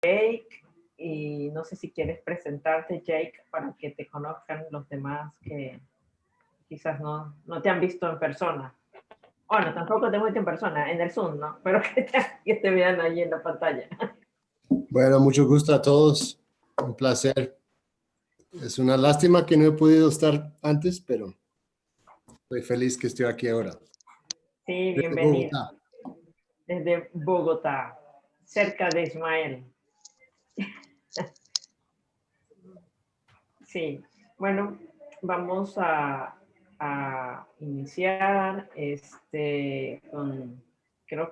Jake, y no sé si quieres presentarte, Jake, para que te conozcan los demás que quizás no te han visto en persona. Bueno, tampoco te hemos visto en persona, en el Zoom, ¿no? Pero que te vean ahí en la pantalla. Bueno, mucho gusto a todos. Un placer. Es una lástima que no he podido estar antes, pero estoy feliz que estoy aquí ahora. Sí, Desde bienvenido. Bogotá. Desde Bogotá, cerca de Ismael. Sí, bueno, vamos a iniciar creo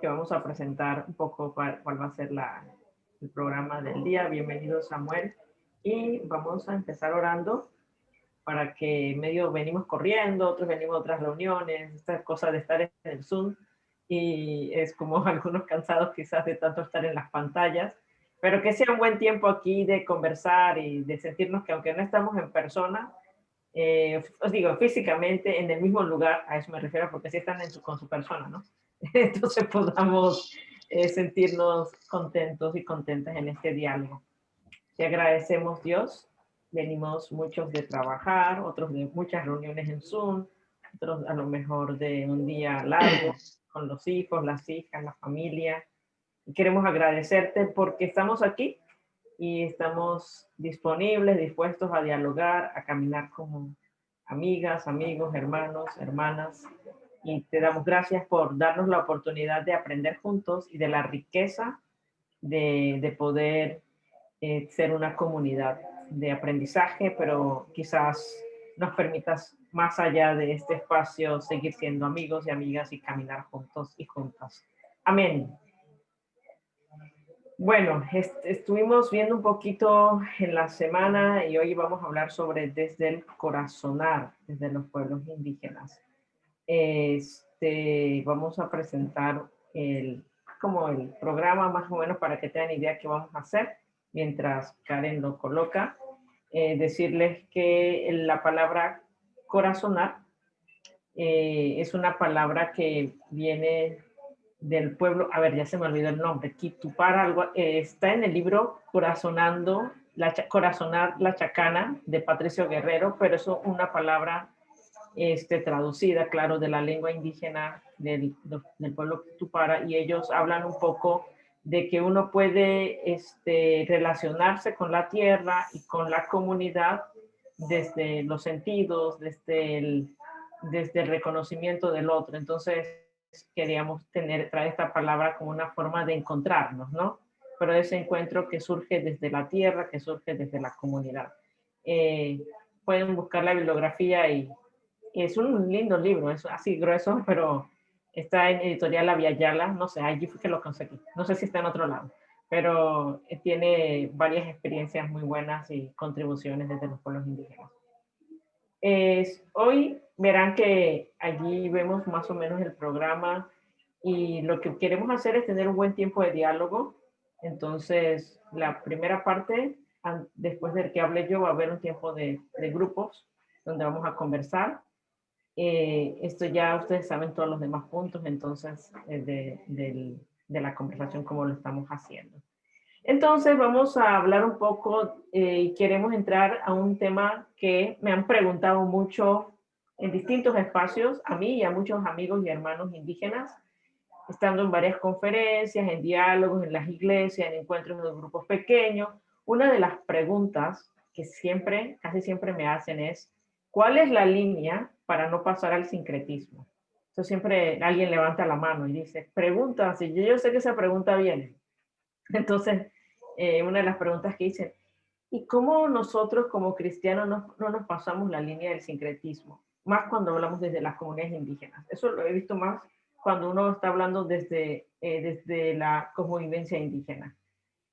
que vamos a presentar un poco cuál va a ser el programa del día. Bienvenido, Samuel. Y vamos a empezar orando para que medio venimos corriendo, otros venimos a otras reuniones, esta cosa de estar en el Zoom y es como algunos cansados quizás de tanto estar en las pantallas, pero que sea un buen tiempo aquí de conversar y de sentirnos que aunque no estamos en persona, os digo, físicamente en el mismo lugar, a eso me refiero, porque sí están con su persona, ¿no? Entonces podamos sentirnos contentos y contentas en este diálogo. Te agradecemos, Dios. Venimos muchos de trabajar, otros de muchas reuniones en Zoom, otros a lo mejor de un día largo con los hijos, las hijas, la familia. Y queremos agradecerte porque estamos aquí y estamos disponibles, dispuestos a dialogar, a caminar como amigas, amigos, hermanos, hermanas. Y te damos gracias por darnos la oportunidad de aprender juntos y de la riqueza de poder ser una comunidad de aprendizaje, pero quizás nos permitas más allá de este espacio seguir siendo amigos y amigas y caminar juntos y juntas. Amén. Bueno, estuvimos viendo un poquito en la semana y hoy vamos a hablar sobre desde el corazonar, desde los pueblos indígenas. Vamos a presentar como el programa más o menos para que tengan idea qué vamos a hacer mientras Karen lo coloca. Decirles que la palabra corazonar es una palabra que viene del pueblo, a ver, ya se me olvidó el nombre, Kitupara, está en el libro Corazonar la Chacana de Patricio Guerrero, pero es una palabra traducida, claro, de la lengua indígena del pueblo Tupara, y ellos hablan un poco de que uno puede relacionarse con la tierra y con la comunidad desde los sentidos, desde el reconocimiento del otro. Entonces, queríamos traer esta palabra como una forma de encontrarnos, ¿no? Pero ese encuentro que surge desde la tierra, que surge desde la comunidad. Pueden buscar la bibliografía y es un lindo libro, es así grueso, pero está en editorial La Yala, no sé, allí fue que lo conseguí, no sé si está en otro lado, pero tiene varias experiencias muy buenas y contribuciones desde los pueblos indígenas. Hoy verán que allí vemos más o menos el programa y lo que queremos hacer es tener un buen tiempo de diálogo. Entonces, la primera parte, después del que hable yo, va a haber un tiempo de grupos donde vamos a conversar. Esto ya ustedes saben todos los demás puntos, entonces, de la conversación como lo estamos haciendo. Entonces vamos a hablar un poco y queremos entrar a un tema que me han preguntado mucho en distintos espacios, a mí y a muchos amigos y hermanos indígenas, estando en varias conferencias, en diálogos, en las iglesias, en encuentros de grupos pequeños. Una de las preguntas que casi siempre me hacen es, ¿cuál es la línea para no pasar al sincretismo? Entonces siempre alguien levanta la mano y dice, pregunta, si yo sé que esa pregunta viene. Entonces, una de las preguntas que dicen, ¿y cómo nosotros como cristianos no nos pasamos la línea del sincretismo? Más cuando hablamos desde las comunidades indígenas. Eso lo he visto más cuando uno está hablando desde la convivencia indígena.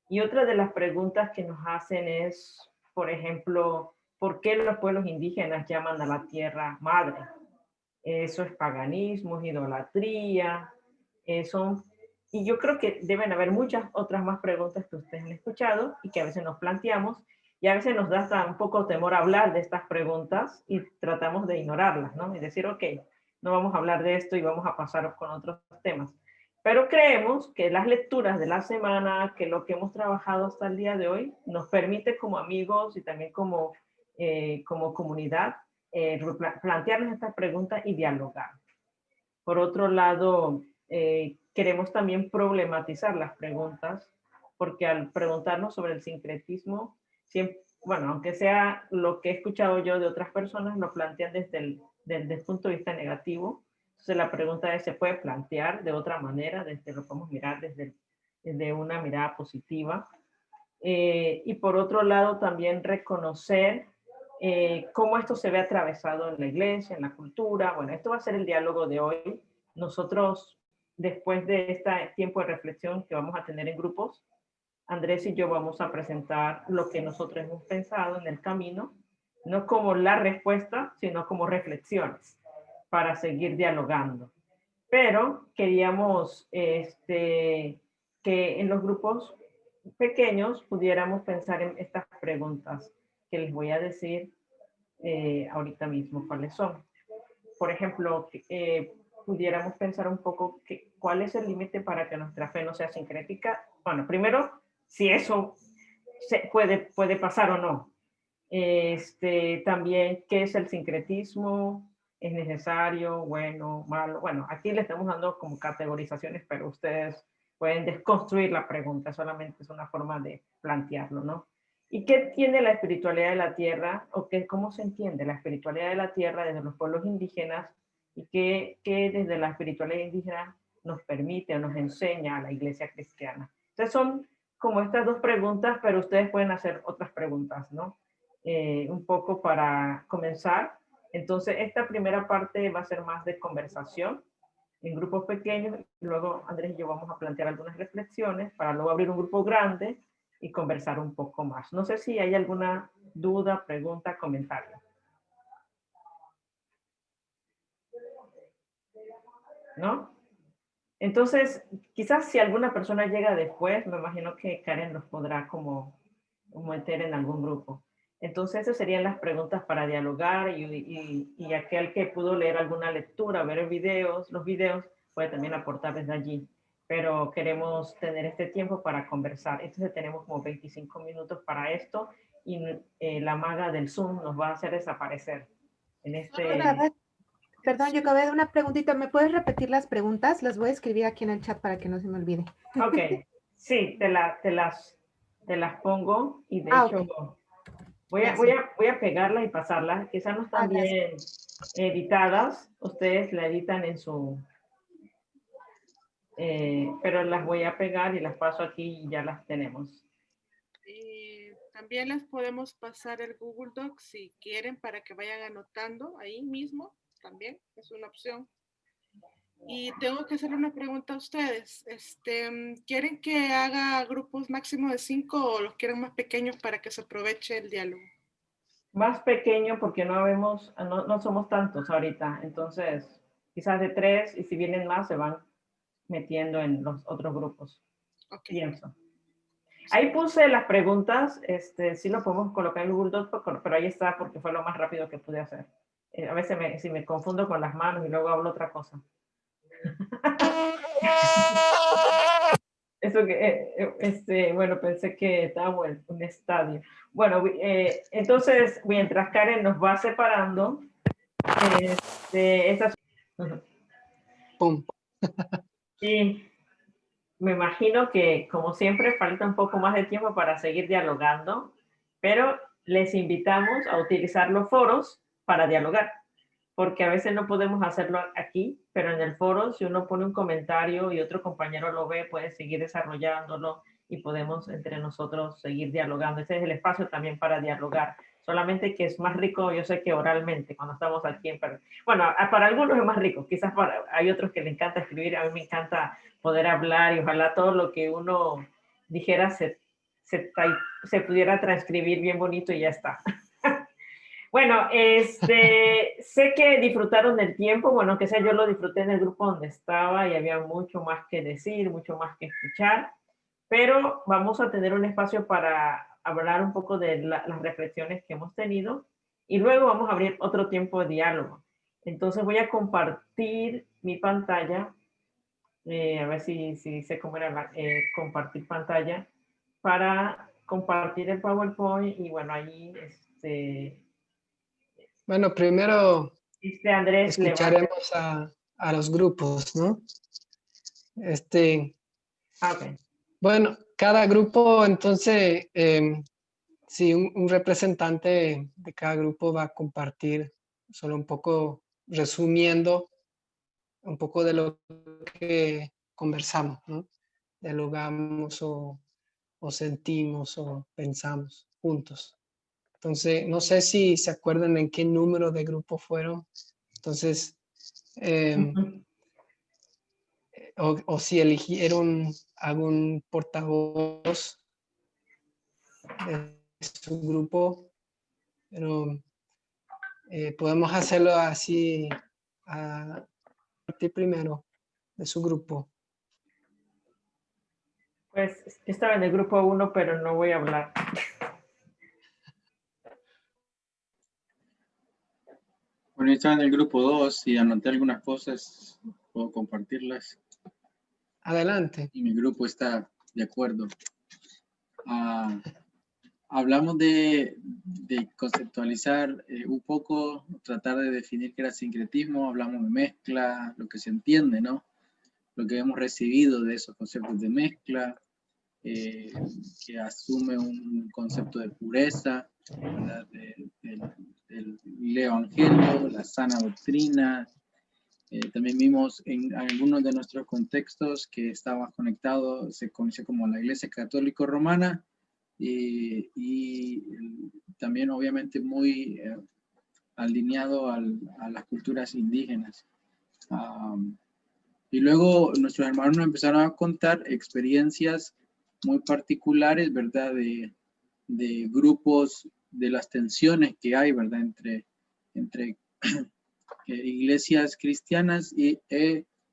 Y otra de las preguntas que nos hacen es, por ejemplo, ¿por qué los pueblos indígenas llaman a la tierra madre? Eso es paganismo, es idolatría, son... Y yo creo que deben haber muchas otras más preguntas que ustedes han escuchado y que a veces nos planteamos y a veces nos da hasta un poco temor hablar de estas preguntas y tratamos de ignorarlas, ¿no? Y decir, ok, no vamos a hablar de esto y vamos a pasar con otros temas. Pero creemos que las lecturas de la semana, que lo que hemos trabajado hasta el día de hoy, nos permite como amigos y también como comunidad plantearnos estas preguntas y dialogar. Por otro lado, queremos también problematizar las preguntas, porque al preguntarnos sobre el sincretismo, siempre, bueno, aunque sea lo que he escuchado yo de otras personas, lo plantean desde el punto de vista negativo. Entonces la pregunta es, ¿se puede plantear de otra manera? Lo podemos mirar desde una mirada positiva. Y por otro lado, también reconocer cómo esto se ve atravesado en la iglesia, en la cultura. Bueno, esto va a ser el diálogo de hoy. Nosotros, después de este tiempo de reflexión que vamos a tener en grupos, Andrés y yo vamos a presentar lo que nosotros hemos pensado en el camino, no como la respuesta, sino como reflexiones para seguir dialogando. Pero queríamos que en los grupos pequeños pudiéramos pensar en estas preguntas que les voy a decir ahorita mismo cuáles son. Por ejemplo, pudiéramos pensar un poco cuál es el límite para que nuestra fe no sea sincrética. Bueno, primero, si eso puede pasar o no. También, ¿qué es el sincretismo? ¿Es necesario? Bueno, malo. Bueno, aquí le estamos dando como categorizaciones, pero ustedes pueden desconstruir la pregunta, solamente es una forma de plantearlo, ¿no? ¿Y qué tiene la espiritualidad de la tierra? ¿O cómo se entiende la espiritualidad de la tierra desde los pueblos indígenas? ¿Y qué desde la espiritualidad indígena nos permite o nos enseña a la iglesia cristiana? Entonces son como estas dos preguntas, pero ustedes pueden hacer otras preguntas, ¿no? Un poco para comenzar. Entonces, esta primera parte va a ser más de conversación en grupos pequeños. Luego Andrés y yo vamos a plantear algunas reflexiones para luego abrir un grupo grande y conversar un poco más. No sé si hay alguna duda, pregunta, comentario. ¿No? Entonces, quizás si alguna persona llega después, me imagino que Karen los podrá como meter en algún grupo. Entonces, esas serían las preguntas para dialogar y aquel que pudo leer alguna lectura, ver los videos, puede también aportar desde allí. Pero queremos tener este tiempo para conversar. Entonces, tenemos como 25 minutos para esto y la maga del Zoom nos va a hacer desaparecer en este... Perdón, yo acabé de una preguntita. ¿Me puedes repetir las preguntas? Las voy a escribir aquí en el chat para que no se me olvide. Ok, sí, te las pongo y de hecho Ok. voy a pegarlas y pasarlas. Quizás no están bien editadas, ustedes la editan en pero las voy a pegar y las paso aquí y ya las tenemos. También les podemos pasar el Google Docs si quieren para que vayan anotando ahí mismo, también es una opción. Y tengo que hacerle una pregunta a ustedes. ¿Quieren que haga grupos máximo de 5 o los quieren más pequeños para que se aproveche el diálogo? Más pequeño porque no somos tantos ahorita, entonces quizás de 3 y si vienen más se van metiendo en los otros grupos. Okay. Pienso. Ahí puse las preguntas, sí lo podemos colocar en Google Docs, pero ahí está porque fue lo más rápido que pude hacer. A veces si me confundo con las manos y luego hablo otra cosa. Eso que, bueno, pensé que estábamos en un estadio. Bueno, entonces, mientras Karen nos va separando, esas... ¡Pum! Y me imagino que, como siempre, falta un poco más de tiempo para seguir dialogando, pero les invitamos a utilizar los foros para dialogar, porque a veces no podemos hacerlo aquí, pero en el foro, si uno pone un comentario y otro compañero lo ve, puede seguir desarrollándolo y podemos entre nosotros seguir dialogando. Ese es el espacio también para dialogar, solamente que es más rico, yo sé que oralmente, cuando estamos aquí. Bueno, para algunos es más rico, quizás hay otros que les encanta escribir, a mí me encanta poder hablar y ojalá todo lo que uno dijera se pudiera transcribir bien bonito y ya está. Bueno, sé que disfrutaron del tiempo, bueno, que sea yo lo disfruté en el grupo donde estaba y había mucho más que decir, mucho más que escuchar, pero vamos a tener un espacio para hablar un poco de las reflexiones que hemos tenido y luego vamos a abrir otro tiempo de diálogo. Entonces voy a compartir mi pantalla a ver si sé cómo era compartir pantalla, para compartir el PowerPoint y bueno, ahí Bueno, primero Andrés levanta. escucharemos a los grupos, ¿no? Ok. Bueno, cada grupo, entonces, sí, un representante de cada grupo va a compartir solo un poco, resumiendo un poco de lo que conversamos, ¿no? Dialogamos o sentimos o pensamos juntos. Entonces, no sé si se acuerdan en qué número de grupo fueron. Entonces, o si eligieron algún portavoz de su grupo, pero podemos hacerlo así a partir primero de su grupo. Pues estaba en el grupo 1, pero no voy a hablar. Bueno, yo estaba en el grupo 2 y anoté algunas cosas, puedo compartirlas. Adelante. Y mi grupo está de acuerdo. Hablamos de conceptualizar un poco, tratar de definir qué era sincretismo, hablamos de mezcla, lo que se entiende, ¿no? Lo que hemos recibido de esos conceptos de mezcla, que asume un concepto de pureza, ¿verdad? Del evangelio, la sana doctrina. También vimos en algunos de nuestros contextos que estaba conectado, se conoce como la Iglesia Católica Romana, y también obviamente muy alineado a las culturas indígenas. Y luego nuestros hermanos nos empezaron a contar experiencias muy particulares, ¿verdad? De grupos, de las tensiones que hay, ¿verdad? Entre iglesias cristianas y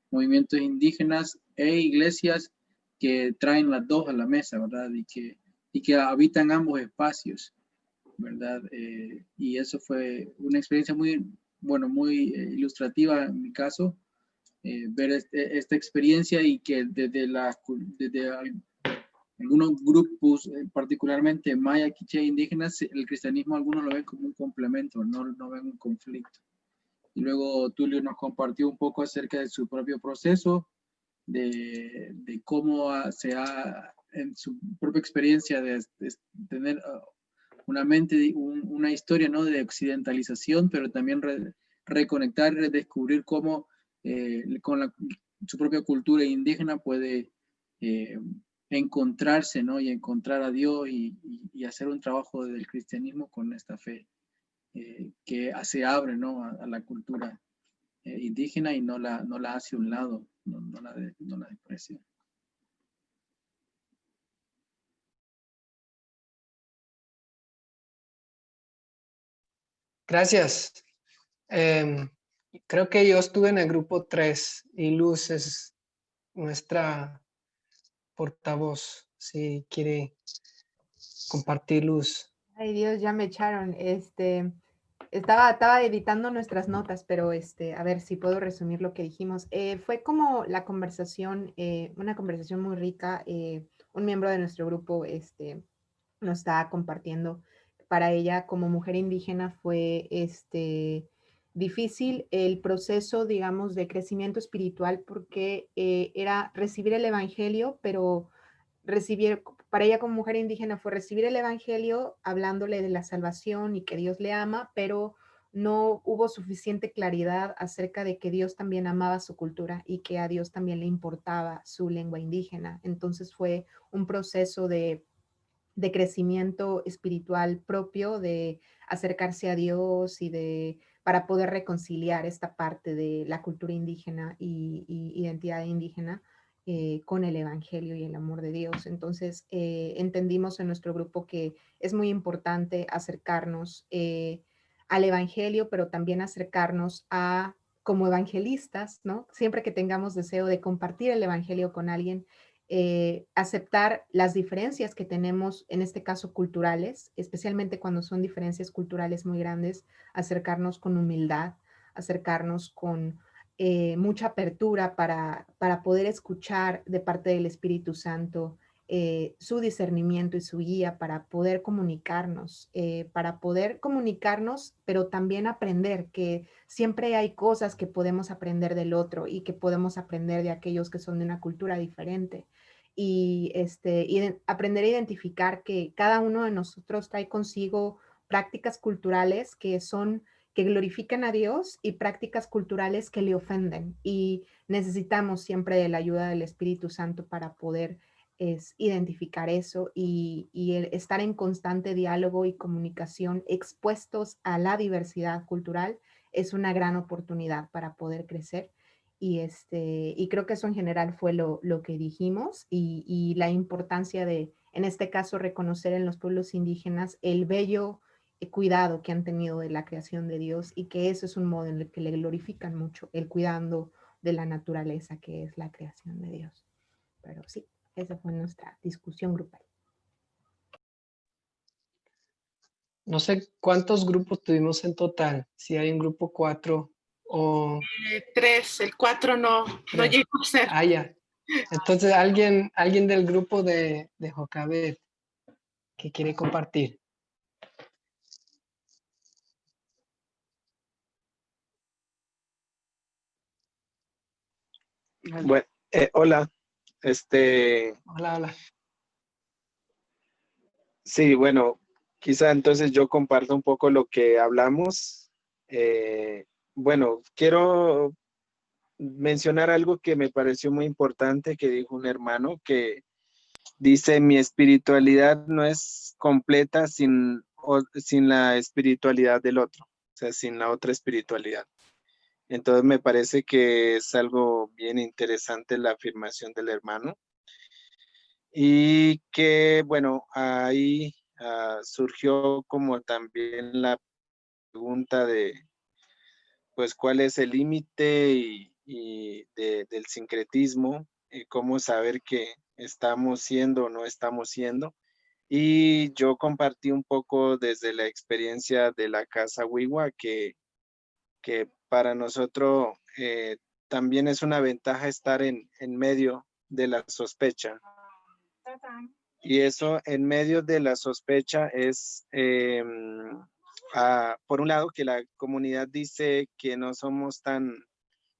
movimientos indígenas e iglesias que traen las dos a la mesa, ¿verdad? Y que habitan ambos espacios, ¿verdad? Y eso fue una experiencia muy, bueno, muy ilustrativa en mi caso, ver esta experiencia y que desde algunos grupos, particularmente maya, quiché, indígenas, el cristianismo algunos lo ven como un complemento, no ven un conflicto. Y luego Tulio nos compartió un poco acerca de su propio proceso, de cómo se ha, en su propia experiencia de tener una mente, una historia, ¿no? De occidentalización, pero también reconectar, redescubrir cómo con su propia cultura indígena puede encontrarse, ¿no? Y encontrar a Dios y hacer un trabajo del cristianismo con esta fe que se abre, ¿no? A la cultura indígena y no la hace a un lado, no la desprecia. Gracias. Creo que yo estuve en el grupo 3 y Luz es nuestra portavoz. Si quiere compartir, Luz. Ay, Dios, ya me echaron. Estaba editando nuestras notas, pero a ver si puedo resumir lo que dijimos. Fue como la conversación, una conversación muy rica. Un miembro de nuestro grupo nos estaba compartiendo. Para ella, como mujer indígena, fue difícil el proceso, digamos, de crecimiento espiritual porque era recibir el evangelio, pero recibir, para ella como mujer indígena fue recibir el evangelio hablándole de la salvación y que Dios le ama, pero no hubo suficiente claridad acerca de que Dios también amaba su cultura y que a Dios también le importaba su lengua indígena. Entonces fue un proceso de crecimiento espiritual propio, de acercarse a Dios para poder reconciliar esta parte de la cultura indígena y identidad indígena con el Evangelio y el amor de Dios. Entonces, entendimos en nuestro grupo que es muy importante acercarnos al Evangelio, pero también acercarnos como evangelistas, ¿no? Siempre que tengamos deseo de compartir el Evangelio con alguien, aceptar las diferencias que tenemos, en este caso culturales, especialmente cuando son diferencias culturales muy grandes, acercarnos con humildad, acercarnos con mucha apertura para poder escuchar de parte del Espíritu Santo su discernimiento y su guía para poder comunicarnos, pero también aprender, que siempre hay cosas que podemos aprender del otro y que podemos aprender de aquellos que son de una cultura diferente. Y aprender a identificar que cada uno de nosotros trae consigo prácticas culturales que glorifican a Dios y prácticas culturales que le ofenden. Y necesitamos siempre de la ayuda del Espíritu Santo para poder identificar eso y estar en constante diálogo y comunicación expuestos a la diversidad cultural es una gran oportunidad para poder crecer. Y creo que eso en general fue lo que dijimos y la importancia de, en este caso, reconocer en los pueblos indígenas el bello cuidado que han tenido de la creación de Dios y que eso es un modo en el que le glorifican mucho, el cuidando de la naturaleza que es la creación de Dios. Pero sí, esa fue nuestra discusión grupal. No sé cuántos grupos tuvimos en total, si hay un grupo 4 o... 3, el 4 no llegó a ser. Ah, ya. Entonces, alguien del grupo de Jocabet que quiere compartir. Bueno, hola. Hola, hola. Sí, bueno, quizá entonces yo comparto un poco lo que hablamos. Bueno, quiero mencionar algo que me pareció muy importante que dijo un hermano que dice, mi espiritualidad no es completa sin la espiritualidad del otro, o sea, sin la otra espiritualidad. Entonces me parece que es algo bien interesante la afirmación del hermano. Y que, bueno, ahí surgió como también la pregunta de, pues, ¿cuál es el límite del sincretismo? Y cómo saber que estamos siendo o no estamos siendo. Y yo compartí un poco desde la experiencia de la Casa Wiwa, que para nosotros también es una ventaja estar en medio de la sospecha. Y eso en medio de la sospecha es, por un lado, que la comunidad dice que no somos tan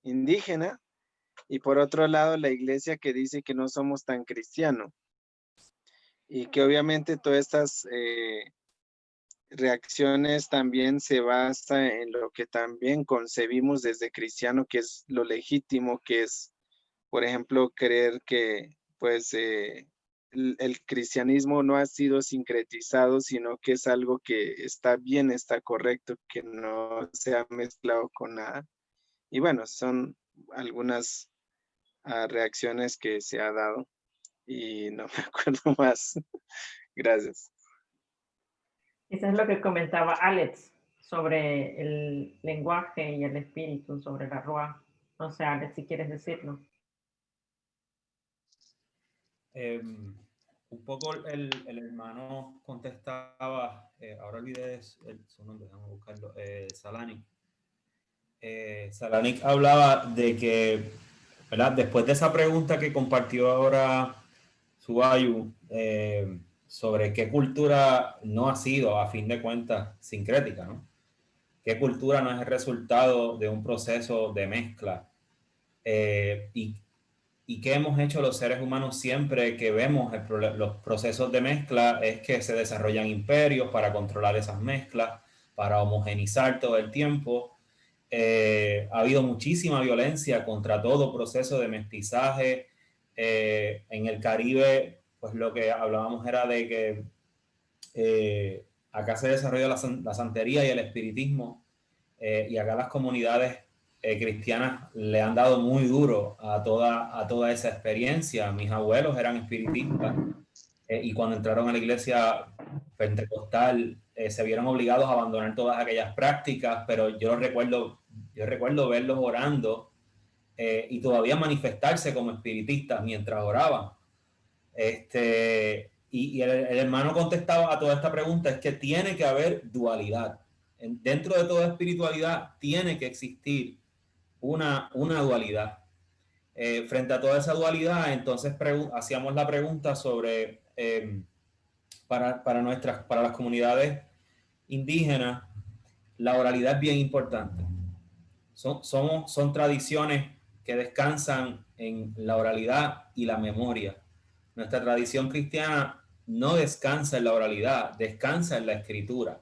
indígena, y por otro lado, la iglesia que dice que no somos tan cristianos. Y que obviamente todas estas reacciones también se basan en lo que también concebimos desde cristiano, que es lo legítimo, que es, por ejemplo, creer que pues el cristianismo no ha sido sincretizado, sino que es algo que está bien, está correcto, que no se ha mezclado con nada. Y bueno, son algunas reacciones que se ha dado y no me acuerdo más. Gracias. Eso es lo que comentaba Alex sobre el lenguaje y el espíritu, sobre la Ruach. No sé, Alex, si quieres decirlo. Un poco el hermano contestaba, ahora olvidé su nombre, déjame buscarlo, Salanic. Salanic hablaba de que, ¿verdad? Después de esa pregunta que compartió ahora Subayu, sobre qué cultura no ha sido, a fin de cuentas, sincrética, ¿no? ¿Qué cultura no es el resultado de un proceso de mezcla? ¿Y qué hemos hecho los seres humanos siempre que vemos los procesos de mezcla? Es que se desarrollan imperios para controlar esas mezclas, para homogenizar todo el tiempo. Ha habido muchísima violencia contra todo proceso de mestizaje. En el Caribe, pues lo que hablábamos era de que acá se desarrolló la santería y el espiritismo, y acá las comunidades cristianas le han dado muy duro a toda esa experiencia. Mis abuelos eran espiritistas, y cuando entraron a la iglesia pentecostal se vieron obligados a abandonar todas aquellas prácticas, pero yo recuerdo verlos orando y todavía manifestarse como espiritistas mientras oraban. Y el hermano contestaba a toda esta pregunta, es que tiene que haber dualidad. Dentro de toda espiritualidad tiene que existir una dualidad. Frente a toda esa dualidad, entonces hacíamos la pregunta sobre, para las comunidades indígenas, la oralidad es bien importante. Son tradiciones que descansan en la oralidad y la memoria. Nuestra tradición cristiana no descansa en la oralidad, descansa en la escritura.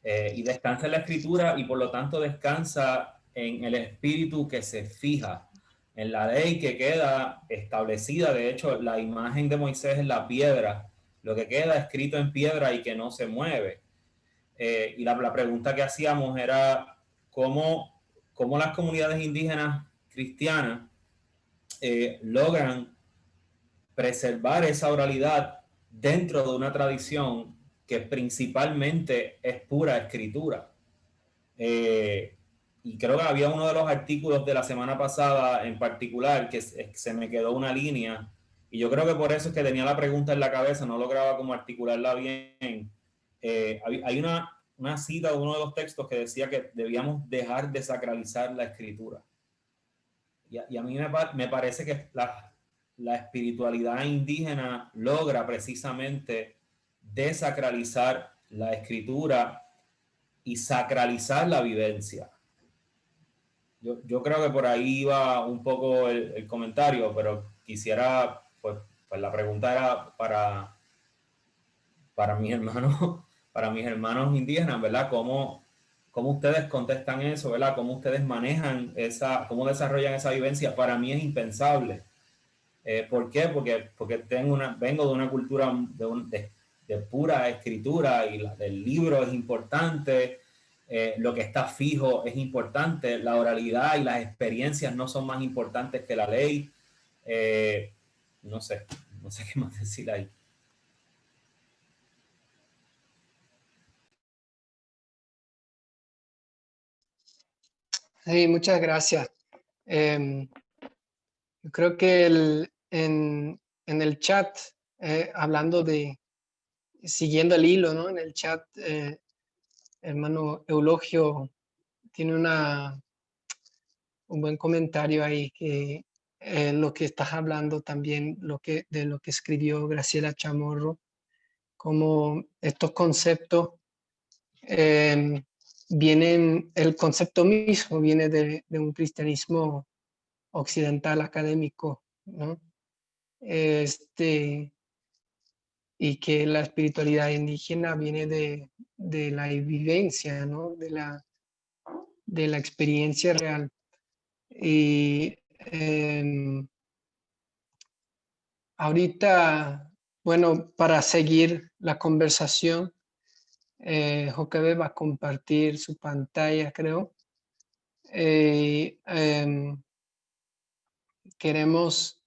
Y descansa en la escritura y por lo tanto descansa en el espíritu que se fija, en la ley que queda establecida. De hecho, la imagen de Moisés es la piedra, lo que queda escrito en piedra y que no se mueve. Y la pregunta que hacíamos era cómo las comunidades indígenas cristianas logran preservar esa oralidad dentro de una tradición que principalmente es pura escritura. Y creo que había uno de los artículos de la semana pasada en particular que se me quedó una línea, y yo creo que por eso es que tenía la pregunta en la cabeza, no lograba como articularla bien. Hay una cita de uno de los textos que decía que debíamos dejar de sacralizar la escritura. Y a mí me parece que la espiritualidad indígena logra precisamente desacralizar la escritura y sacralizar la vivencia. Yo creo que por ahí iba un poco el comentario, pero quisiera, pues la pregunta era para mis hermanos, para mis hermanos indígenas, ¿verdad? ¿Cómo ustedes contestan eso, ¿verdad? ¿Cómo ustedes manejan cómo desarrollan esa vivencia? Para mí es impensable. ¿Por qué? Porque vengo de una cultura de pura escritura y el libro es importante, lo que está fijo es importante, la oralidad y las experiencias no son más importantes que la ley. No sé qué más decir ahí. Sí, muchas gracias. Yo creo que en el chat, hablando siguiendo el hilo, ¿no? En el chat, hermano Eulogio tiene un buen comentario ahí, que lo que estás hablando también, de lo que escribió Graciela Chamorro, como estos conceptos el concepto mismo viene de un cristianismo occidental académico, ¿no? Y que la espiritualidad indígena viene de la vivencia, ¿no? De la experiencia real. Y ahorita, bueno, para seguir la conversación, Joquebe va a compartir su pantalla, creo. Queremos,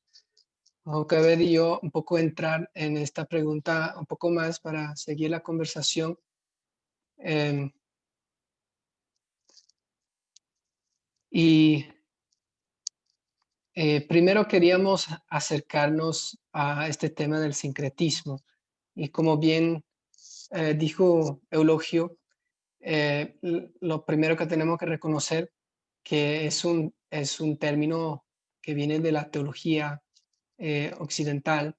Joquebe y yo, un poco entrar en esta pregunta un poco más para seguir la conversación. Primero queríamos acercarnos a este tema del sincretismo. Y como bien dijo Eulogio, lo primero que tenemos que reconocer que es un término que viene de la teología occidental.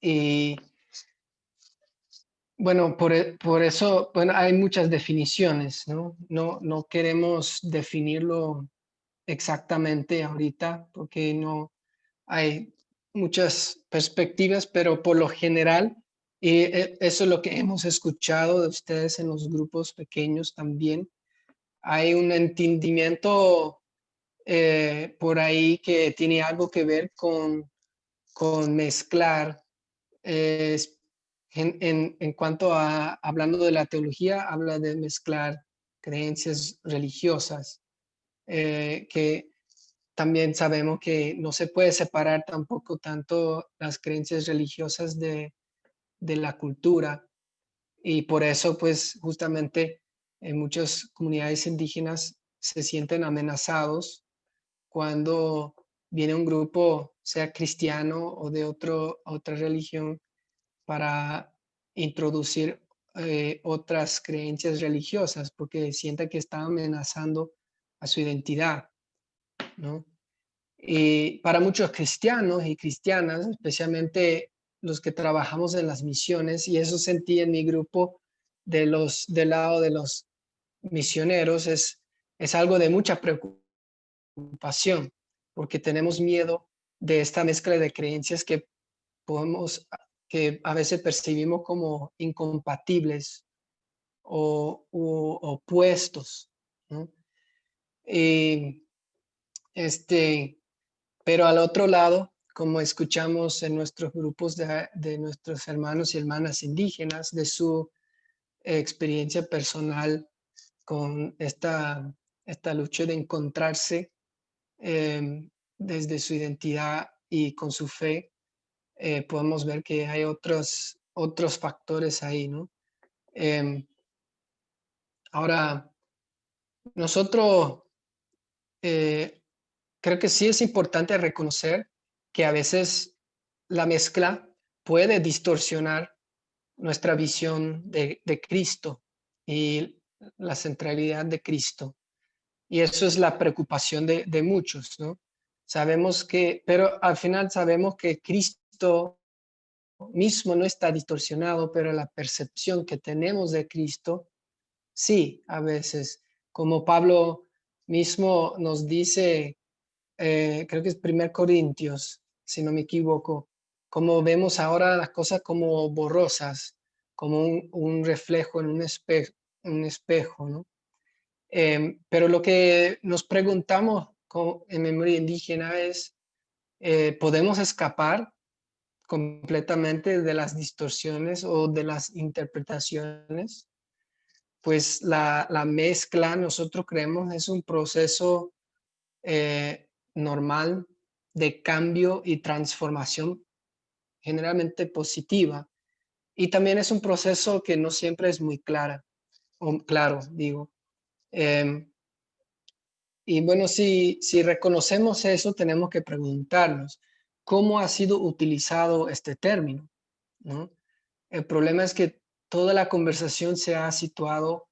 Y bueno, por eso, bueno, hay muchas definiciones, ¿no? No queremos definirlo exactamente ahorita porque no hay muchas perspectivas, pero por lo general, y eso es lo que hemos escuchado de ustedes en los grupos pequeños también, hay un entendimiento por ahí que tiene algo que ver con mezclar. En cuanto a, hablando de la teología, habla de mezclar creencias religiosas, que también sabemos que no se puede separar tampoco tanto las creencias religiosas de la cultura, y por eso pues justamente en muchas comunidades indígenas se sienten amenazados cuando viene un grupo, sea cristiano o de otra religión, para introducir otras creencias religiosas, porque sienten que están amenazando a su identidad, ¿no? Y para muchos cristianos y cristianas, especialmente los que trabajamos en las misiones, y eso sentí en mi grupo del lado de los misioneros, es algo de mucha preocupación, porque tenemos miedo de esta mezcla de creencias que a veces percibimos como incompatibles o opuestos, ¿no? Y pero al otro lado, como escuchamos en nuestros grupos de nuestros hermanos y hermanas indígenas, de su experiencia personal con esta lucha de encontrarse desde su identidad y con su fe, podemos ver que hay otros factores ahí, ¿no? Ahora, nosotros creo que sí es importante reconocer que a veces la mezcla puede distorsionar nuestra visión de Cristo y la centralidad de Cristo. Y eso es la preocupación de muchos, ¿no? Sabemos pero al final sabemos que Cristo mismo no está distorsionado, pero la percepción que tenemos de Cristo, sí, a veces, como Pablo mismo nos dice, creo que es 1 Corintios, si no me equivoco, como vemos ahora las cosas como borrosas, como un reflejo en un espejo, ¿no? Pero lo que nos preguntamos en Memoria Indígena es, ¿podemos escapar completamente de las distorsiones o de las interpretaciones? Pues la mezcla, nosotros creemos, es un proceso normal de cambio y transformación generalmente positiva. Y también es un proceso que no siempre es muy claro, digo. Y bueno, si reconocemos eso, tenemos que preguntarnos, ¿cómo ha sido utilizado este término? ¿No? El problema es que toda la conversación se ha situado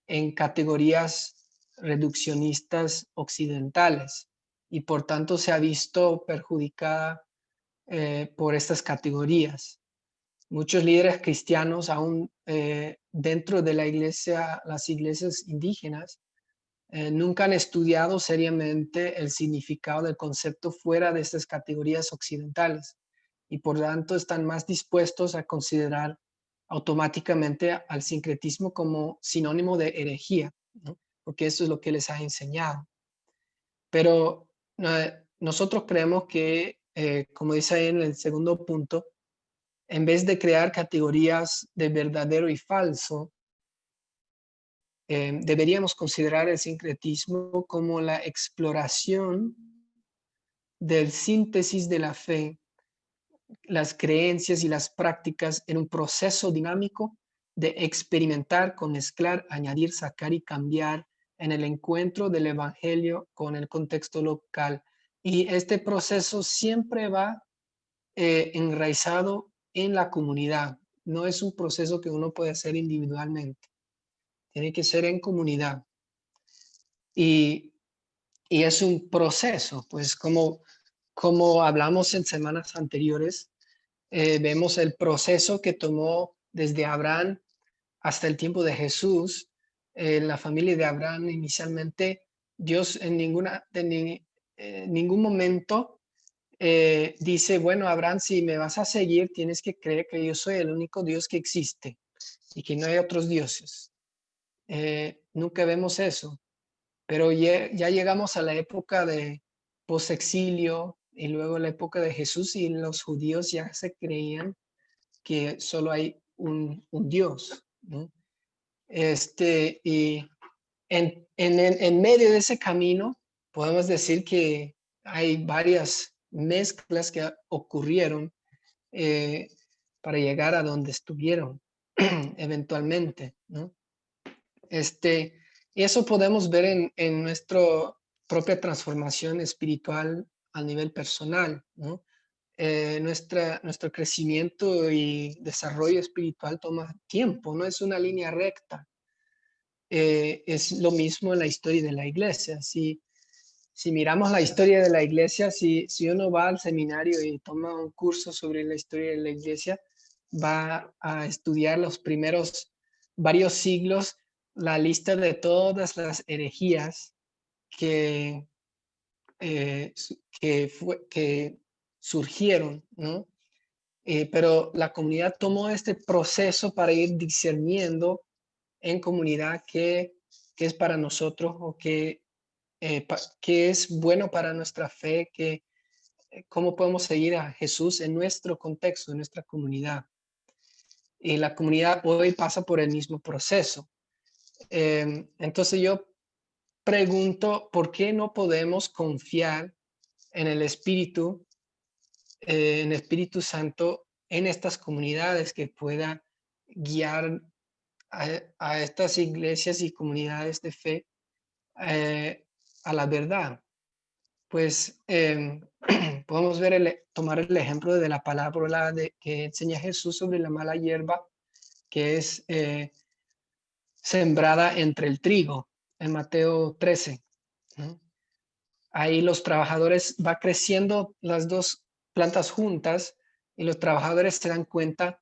en categorías reduccionistas occidentales y por tanto se ha visto perjudicada por estas categorías. Muchos líderes cristianos, aún dentro de las iglesias indígenas, nunca han estudiado seriamente el significado del concepto fuera de estas categorías occidentales y por tanto están más dispuestos a considerar automáticamente al sincretismo como sinónimo de herejía, ¿no? Porque eso es lo que les ha enseñado. Pero nosotros creemos que, como dice ahí en el segundo punto, en vez de crear categorías de verdadero y falso, deberíamos considerar el sincretismo como la exploración del síntesis de la fe, las creencias y las prácticas en un proceso dinámico de experimentar, con mezclar, añadir, sacar y cambiar en el encuentro del evangelio con el contexto local. Y este proceso siempre va enraizado en la comunidad. No es un proceso que uno puede hacer individualmente. Tiene que ser en comunidad. Y es un proceso, pues como hablamos en semanas anteriores, vemos el proceso que tomó desde Abraham hasta el tiempo de Jesús. La familia de Abraham inicialmente, Dios en ningún momento dice, bueno, Abraham, si me vas a seguir, tienes que creer que yo soy el único Dios que existe y que no hay otros dioses. Nunca vemos eso. Pero ya llegamos a la época de post-exilio y luego la época de Jesús y los judíos ya se creían que solo hay un Dios, ¿no? Y en medio de ese camino podemos decir que hay varias mezclas que ocurrieron para llegar a donde estuvieron eventualmente, ¿no? Y eso podemos ver en nuestra propia transformación espiritual a nivel personal, ¿no? Nuestro crecimiento y desarrollo espiritual toma tiempo, no es una línea recta. es lo mismo en la historia de la iglesia. Si miramos la historia de la iglesia, si uno va al seminario y toma un curso sobre la historia de la iglesia, va a estudiar los primeros varios siglos, la lista de todas las herejías que surgieron, ¿no? Pero la comunidad tomó este proceso para ir discerniendo en comunidad qué es para nosotros o qué es bueno para nuestra fe, cómo podemos seguir a Jesús en nuestro contexto, en nuestra comunidad. Y la comunidad hoy pasa por el mismo proceso. Entonces yo pregunto, ¿por qué no podemos confiar en el Espíritu Santo en estas comunidades que pueda guiar a estas iglesias y comunidades de fe a la verdad? Pues podemos tomar el ejemplo de la parábola que enseña Jesús sobre la mala hierba que es sembrada entre el trigo en Mateo 13, ¿no? Ahí los trabajadores va creciendo las dos plantas juntas y los trabajadores se dan cuenta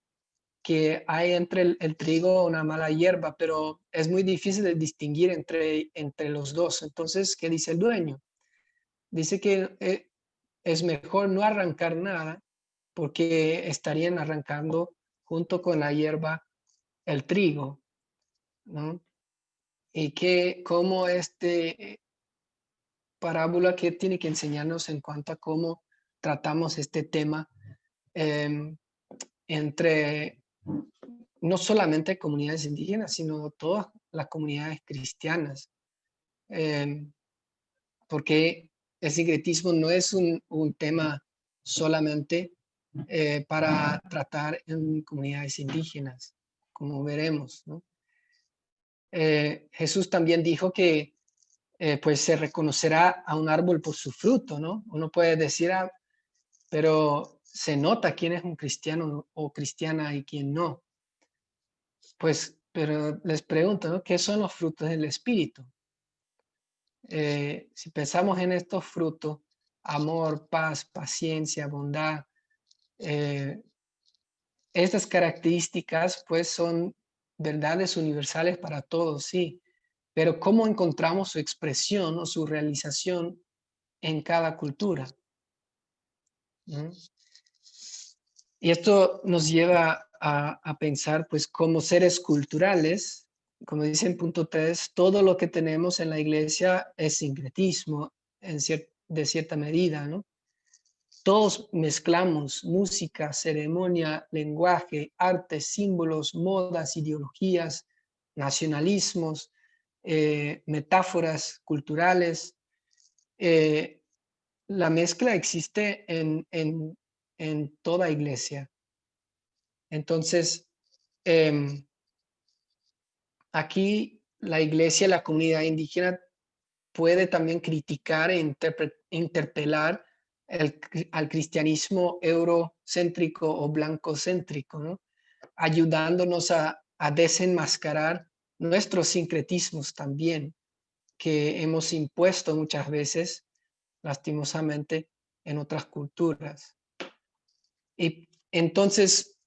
que hay entre el trigo una mala hierba, pero es muy difícil de distinguir entre los dos. Entonces, ¿qué dice el dueño? Dice que es mejor no arrancar nada porque estarían arrancando junto con la hierba el trigo, ¿no? Y cómo parábola que tiene que enseñarnos en cuanto a cómo tratamos este tema entre no solamente comunidades indígenas, sino todas las comunidades cristianas. Porque el sincretismo no es un tema solamente para tratar en comunidades indígenas, como veremos, ¿no? Jesús también dijo que pues se reconocerá a un árbol por su fruto, ¿no? Uno puede decir, pero se nota quién es un cristiano o cristiana y quién no. Pues, pero les pregunto, ¿no? ¿Qué son los frutos del Espíritu? Si pensamos en estos frutos, amor, paz, paciencia, bondad, estas características pues son verdades universales para todos, sí, pero ¿cómo encontramos su expresión o su realización en cada cultura? ¿Mm? Y esto nos lleva a pensar, pues, como seres culturales, como dice en punto 3, todo lo que tenemos en la iglesia es sincretismo de cierta medida, ¿no? Todos mezclamos música, ceremonia, lenguaje, arte, símbolos, modas, ideologías, nacionalismos, metáforas culturales. La mezcla existe en toda iglesia. Entonces, aquí la iglesia, la comunidad indígena puede también criticar e interpelar al cristianismo eurocéntrico o blancocéntrico, ¿no? Ayudándonos a desenmascarar nuestros sincretismos también, que hemos impuesto muchas veces, lastimosamente, en otras culturas. Y entonces,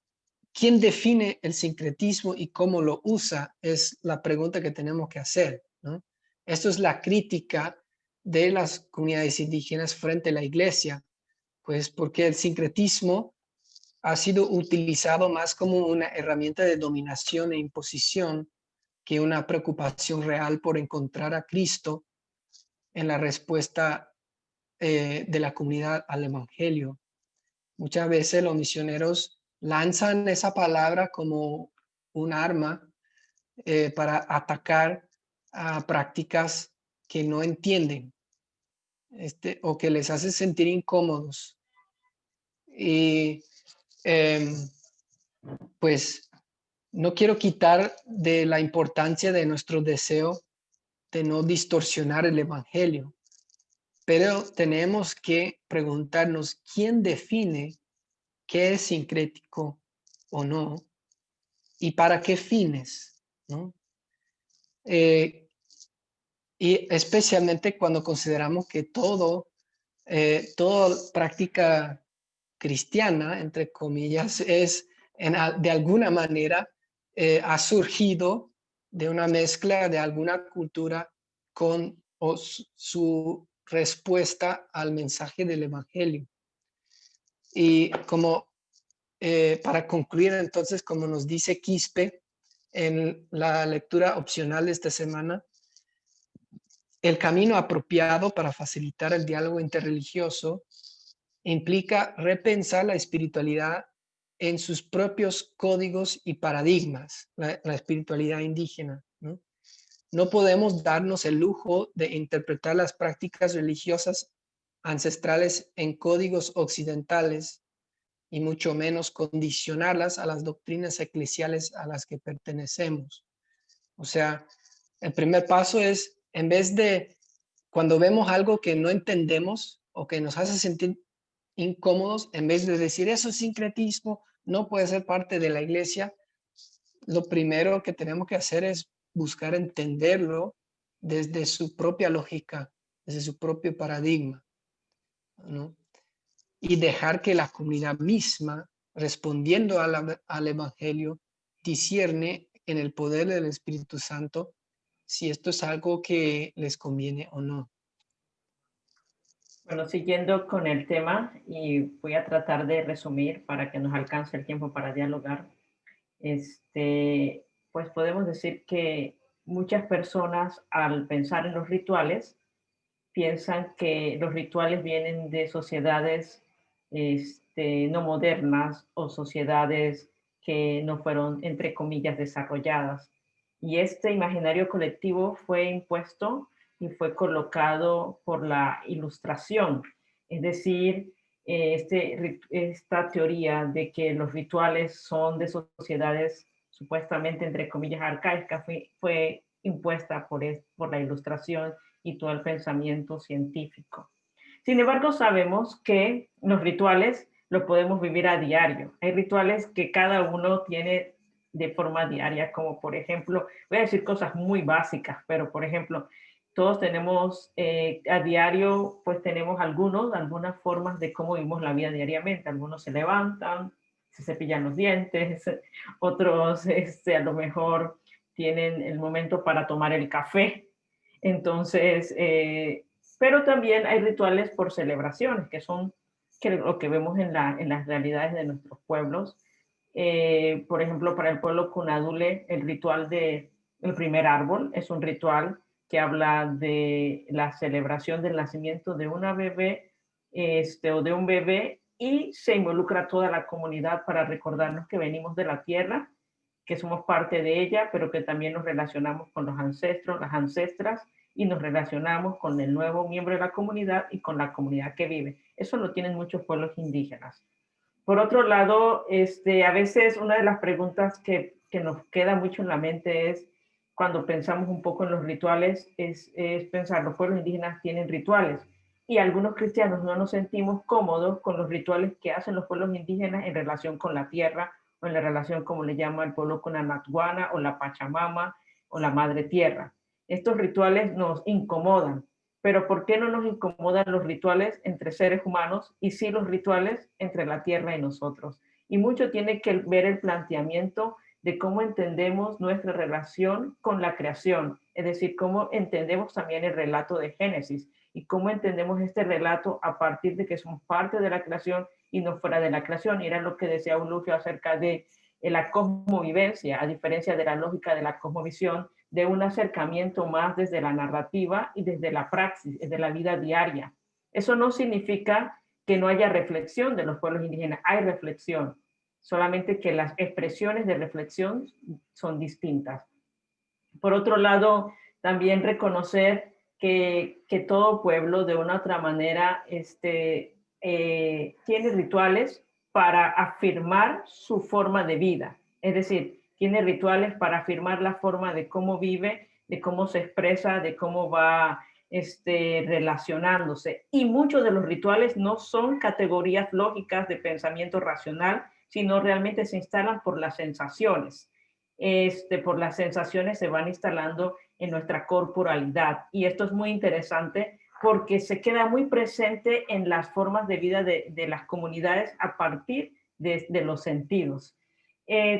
¿quién define el sincretismo y cómo lo usa? Es la pregunta que tenemos que hacer, ¿no? Esto es la crítica de las comunidades indígenas frente a la iglesia, pues porque el sincretismo ha sido utilizado más como una herramienta de dominación e imposición que una preocupación real por encontrar a Cristo en la respuesta de la comunidad al Evangelio. Muchas veces los misioneros lanzan esa palabra como un arma para atacar a prácticas que no entienden o que les hace sentir incómodos. Y pues no quiero quitar de la importancia de nuestro deseo de no distorsionar el Evangelio, pero tenemos que preguntarnos quién define qué es sincrético o no y para qué fines, ¿no? y especialmente cuando consideramos que toda práctica cristiana, entre comillas, de alguna manera ha surgido de una mezcla de alguna cultura con su respuesta al mensaje del Evangelio. Y como para concluir entonces, como nos dice Quispe en la lectura opcional de esta semana, el camino apropiado para facilitar el diálogo interreligioso implica repensar la espiritualidad en sus propios códigos y paradigmas, la espiritualidad indígena, ¿no? No podemos darnos el lujo de interpretar las prácticas religiosas ancestrales en códigos occidentales y mucho menos condicionarlas a las doctrinas eclesiales a las que pertenecemos. O sea, el primer paso es, en vez de cuando vemos algo que no entendemos o que nos hace sentir incómodos, en vez de decir eso es sincretismo, no puede ser parte de la iglesia, lo primero que tenemos que hacer es buscar entenderlo desde su propia lógica, desde su propio paradigma, ¿no? Y dejar que la comunidad misma, respondiendo al Evangelio, discierne en el poder del Espíritu Santo si esto es algo que les conviene o no. Bueno, siguiendo con el tema, y voy a tratar de resumir para que nos alcance el tiempo para dialogar, pues podemos decir que muchas personas al pensar en los rituales, piensan que los rituales vienen de sociedades no modernas o sociedades que no fueron, entre comillas, desarrolladas. Y este imaginario colectivo fue impuesto y fue colocado por la Ilustración, es decir, esta teoría de que los rituales son de sociedades supuestamente, entre comillas, arcaicas, fue impuesta por la Ilustración y todo el pensamiento científico. Sin embargo, sabemos que los rituales los podemos vivir a diario. Hay rituales que cada uno tiene de forma diaria, como por ejemplo, voy a decir cosas muy básicas, pero por ejemplo, todos tenemos a diario, pues tenemos algunas formas de cómo vivimos la vida diariamente. Algunos se levantan, se cepillan los dientes, otros a lo mejor tienen el momento para tomar el café. Entonces, pero también hay rituales por celebraciones, que son lo que vemos en las realidades de nuestros pueblos. Por ejemplo, para el pueblo Cunadule, el ritual del primer árbol es un ritual que habla de la celebración del nacimiento de una bebé o de un bebé, y se involucra toda la comunidad para recordarnos que venimos de la tierra, que somos parte de ella, pero que también nos relacionamos con los ancestros, las ancestras, y nos relacionamos con el nuevo miembro de la comunidad y con la comunidad que vive. Eso lo tienen muchos pueblos indígenas. Por otro lado, a veces una de las preguntas que nos queda mucho en la mente es, cuando pensamos un poco en los rituales, es pensar, los pueblos indígenas tienen rituales, y algunos cristianos no nos sentimos cómodos con los rituales que hacen los pueblos indígenas en relación con la tierra, o en la relación, como le llama el pueblo, con la Natguana, o la Pachamama, o la Madre Tierra. Estos rituales nos incomodan, pero ¿por qué no nos incomodan los rituales entre seres humanos y sí los rituales entre la tierra y nosotros? Y mucho tiene que ver el planteamiento de cómo entendemos nuestra relación con la creación, es decir, cómo entendemos también el relato de Génesis y cómo entendemos este relato a partir de que somos parte de la creación y no fuera de la creación. Y era lo que decía Eulogio acerca de la cosmovivencia, a diferencia de la lógica de la cosmovisión, de un acercamiento más desde la narrativa y desde la praxis, desde la vida diaria. Eso no significa que no haya reflexión de los pueblos indígenas, hay reflexión, solamente que las expresiones de reflexión son distintas. Por otro lado, también reconocer que todo pueblo de una u otra manera tiene rituales para afirmar su forma de vida, es decir, tiene rituales para afirmar la forma de cómo vive, de cómo se expresa, de cómo va relacionándose. Y muchos de los rituales no son categorías lógicas de pensamiento racional, sino realmente se instalan por las sensaciones. por las sensaciones se van instalando en nuestra corporalidad. Y esto es muy interesante porque se queda muy presente en las formas de vida de las comunidades a partir de los sentidos.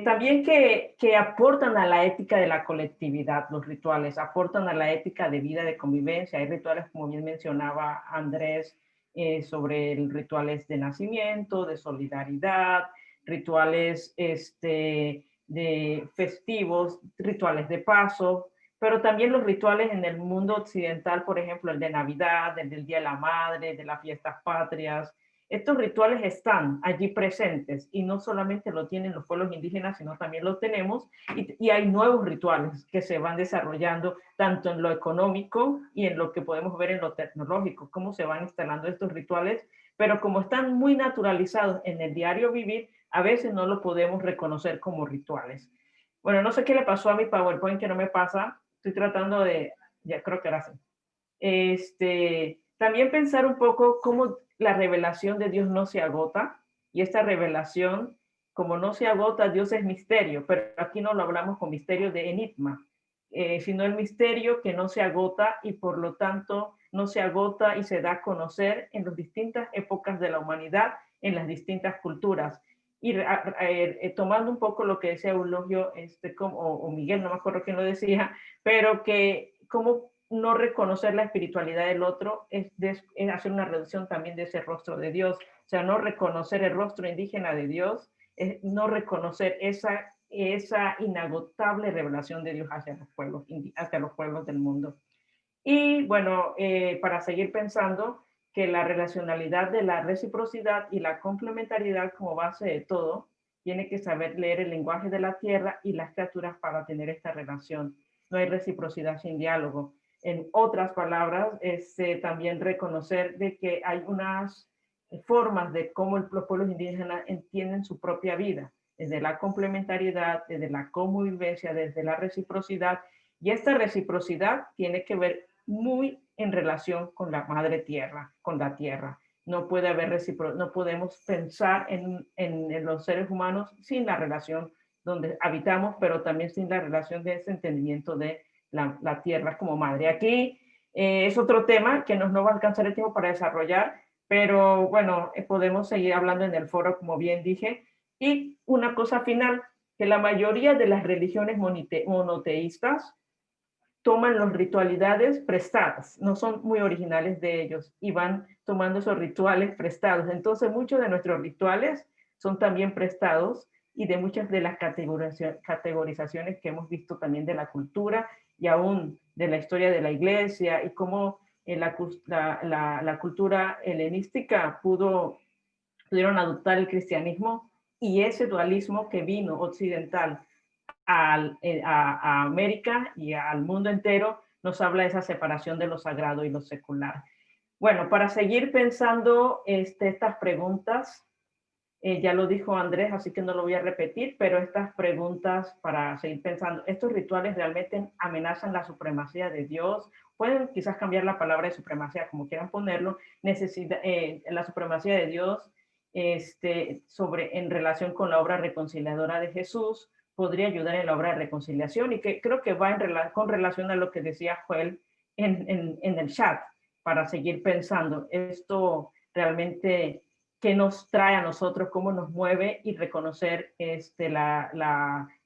También que aportan a la ética de la colectividad, los rituales, aportan a la ética de vida, de convivencia. Hay rituales, como bien mencionaba Andrés, sobre rituales de nacimiento, de solidaridad, rituales de festivos, rituales de paso, pero también los rituales en el mundo occidental, por ejemplo, el de Navidad, el del Día de la Madre, de las fiestas patrias. Estos rituales están allí presentes y no solamente lo tienen los pueblos indígenas, sino también lo tenemos y hay nuevos rituales que se van desarrollando tanto en lo económico y en lo que podemos ver en lo tecnológico, cómo se van instalando estos rituales, pero como están muy naturalizados en el diario vivir, a veces no lo podemos reconocer como rituales. Bueno, no sé qué le pasó a mi PowerPoint que no me pasa, estoy tratando de, ya creo que ahora sí. También pensar un poco cómo la revelación de Dios no se agota, y esta revelación, como no se agota, Dios es misterio, pero aquí no lo hablamos con misterio de enigma, sino el misterio que no se agota y por lo tanto no se agota y se da a conocer en las distintas épocas de la humanidad, en las distintas culturas. Y tomando un poco lo que decía Eulogio, o Miguel, no me acuerdo quién lo decía, pero que como no reconocer la espiritualidad del otro es hacer una reducción también de ese rostro de Dios. O sea, no reconocer el rostro indígena de Dios, es no reconocer esa inagotable revelación de Dios hacia los pueblos del mundo. Y bueno, para seguir pensando que la relacionalidad de la reciprocidad y la complementariedad como base de todo, tiene que saber leer el lenguaje de la tierra y las criaturas para tener esta relación. No hay reciprocidad sin diálogo. En otras palabras, también reconocer de que hay unas formas de cómo los pueblos indígenas entienden su propia vida, desde la complementariedad, desde la convivencia, desde la reciprocidad, y esta reciprocidad tiene que ver muy en relación con la madre tierra, con la tierra. No puede haber no podemos pensar en los seres humanos sin la relación donde habitamos, pero también sin la relación de ese entendimiento de la tierra como madre. Aquí es otro tema que no va a alcanzar el tiempo para desarrollar, pero bueno, podemos seguir hablando en el foro, como bien dije. Y una cosa final, que la mayoría de las religiones monoteístas toman las ritualidades prestadas, no son muy originales de ellos y van tomando esos rituales prestados. Entonces muchos de nuestros rituales son también prestados y de muchas de las categorizaciones que hemos visto también de la cultura y aún de la historia de la iglesia y cómo la cultura helenística pudieron adoptar el cristianismo y ese dualismo que vino occidental a América y al mundo entero nos habla de esa separación de lo sagrado y lo secular. Bueno, para seguir pensando estas preguntas, ya lo dijo Andrés, así que no lo voy a repetir, pero estas preguntas para seguir pensando, ¿estos rituales realmente amenazan la supremacía de Dios? Pueden quizás cambiar la palabra de supremacía como quieran ponerlo, la supremacía de Dios en relación con la obra reconciliadora de Jesús, podría ayudar en la obra de reconciliación y que creo que va con relación a lo que decía Joel en el chat, para seguir pensando esto realmente qué nos trae a nosotros, cómo nos mueve y reconocer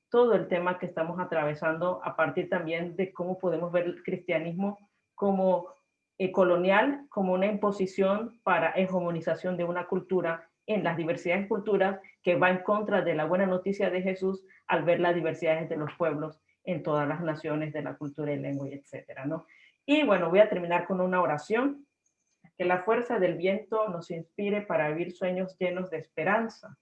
todo el tema que estamos atravesando a partir también de cómo podemos ver el cristianismo como colonial, como una imposición para hegemonización de una cultura en las diversidades de culturas que va en contra de la buena noticia de Jesús al ver las diversidades de los pueblos en todas las naciones de la cultura y lengua, etcétera, ¿no? Y bueno, voy a terminar con una oración. Que la fuerza del viento nos inspire para vivir sueños llenos de esperanza.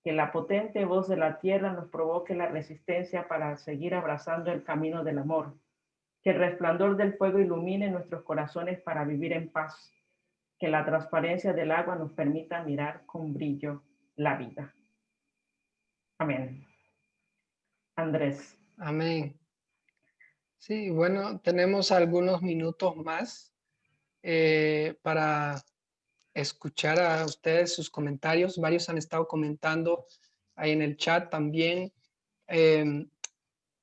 Que la potente voz de la tierra nos provoque la resistencia para seguir abrazando el camino del amor. Que el resplandor del fuego ilumine nuestros corazones para vivir en paz. Que la transparencia del agua nos permita mirar con brillo la vida. Amén. Andrés. Amén. Sí, bueno, tenemos algunos minutos más para escuchar a ustedes sus comentarios. Varios han estado comentando ahí en el chat también.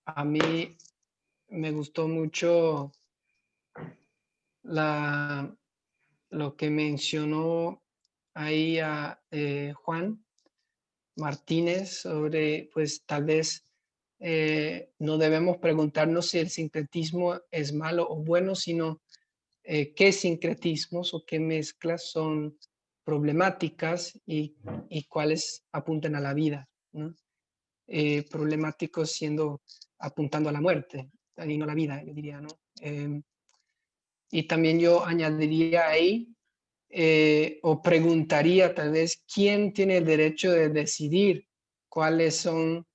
a mí me gustó mucho lo que mencionó ahí a Juan Martínez sobre, pues tal vez no debemos preguntarnos si el sincretismo es malo o bueno, sino qué sincretismos o qué mezclas son problemáticas y cuáles apuntan a la vida, ¿no? Problemáticos apuntando a la muerte, y no a la vida, yo diría, ¿no? Y también yo añadiría ahí, o preguntaría tal vez, ¿quién tiene el derecho de decidir cuáles son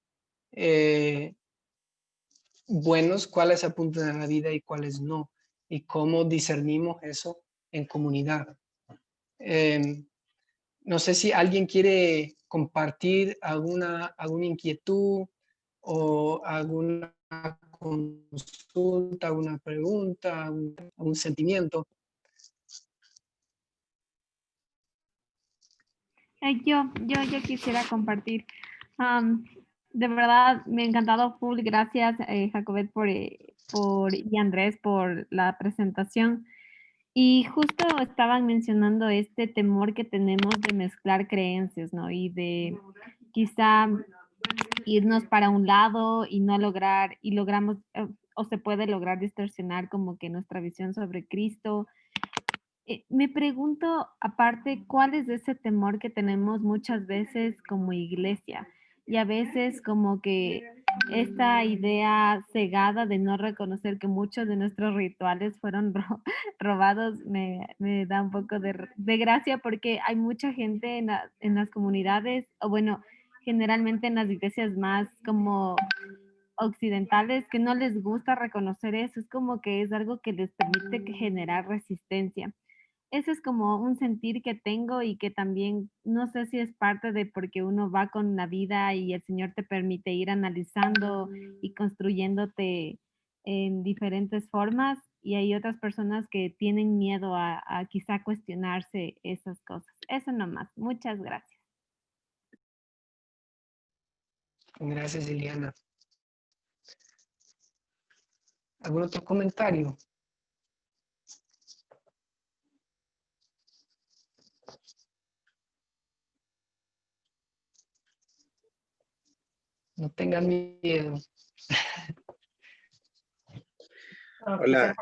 buenos, cuáles apuntan a la vida y cuáles no? Y cómo discernimos eso en comunidad. No sé si alguien quiere compartir alguna inquietud o alguna consulta, alguna pregunta, algún sentimiento. Yo quisiera compartir. De verdad, me ha encantado full. Gracias, Jacobet, y Andrés por la presentación. Y justo estaban mencionando este temor que tenemos de mezclar creencias, ¿no? Y de quizá irnos para un lado y no lograr, y logramos, o se puede lograr distorsionar como que nuestra visión sobre Cristo. Me pregunto, aparte, ¿cuál es ese temor que tenemos muchas veces como iglesia? Y a veces como que esta idea cegada de no reconocer que muchos de nuestros rituales fueron robados me da un poco de gracia porque hay mucha gente en las comunidades, o bueno, generalmente en las iglesias más como occidentales que no les gusta reconocer eso. Es como que es algo que les permite generar resistencia. Ese es como un sentir que tengo y que también no sé si es parte de porque uno va con la vida y el Señor te permite ir analizando y construyéndote en diferentes formas, y hay otras personas que tienen miedo a quizá cuestionarse esas cosas. Eso nomás. Muchas gracias. Gracias, Liliana. ¿Algún otro comentario? No tengan miedo. Hola.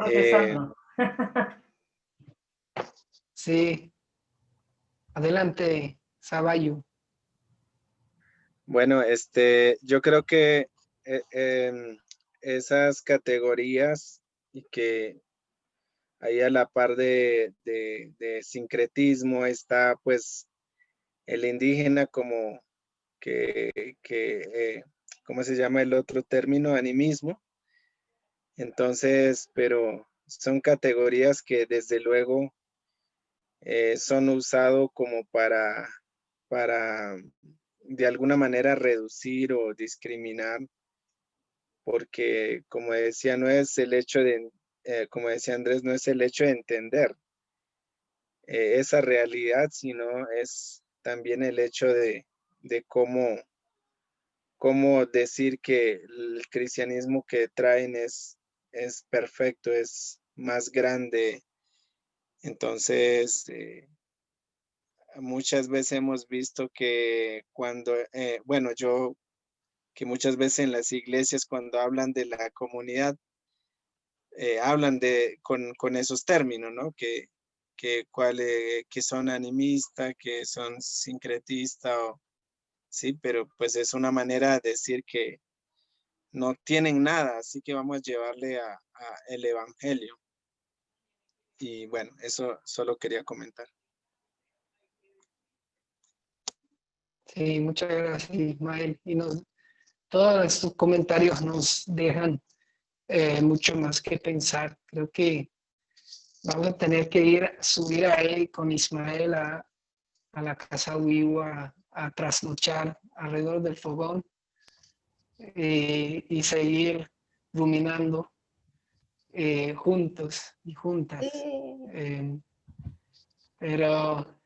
Sí. Adelante, Sabayo. Bueno, yo creo que esas categorías y que ahí a la par de sincretismo está pues el indígena como ¿cómo se llama el otro término? Animismo. Entonces, pero son categorías que desde luego son usados como para de alguna manera reducir o discriminar, porque como decía, no es el hecho de, como decía Andrés, no es el hecho de entender esa realidad, sino es también el hecho de cómo decir que el cristianismo que traen es perfecto, es más grande. Entonces, muchas veces hemos visto que cuando, bueno, que muchas veces en las iglesias cuando hablan de la comunidad, hablan con esos términos, ¿no? Que son animistas, que son sincretistas, sí, pero pues es una manera de decir que no tienen nada, así que vamos a llevarle a el evangelio. Y bueno, eso solo quería comentar. Sí, muchas gracias, Ismael. Y todos estos comentarios nos dejan mucho más que pensar. Creo que vamos a tener que subir ahí con Ismael a la casa Wiwa a trasnochar alrededor del fogón y seguir ruminando juntos y juntas. Pero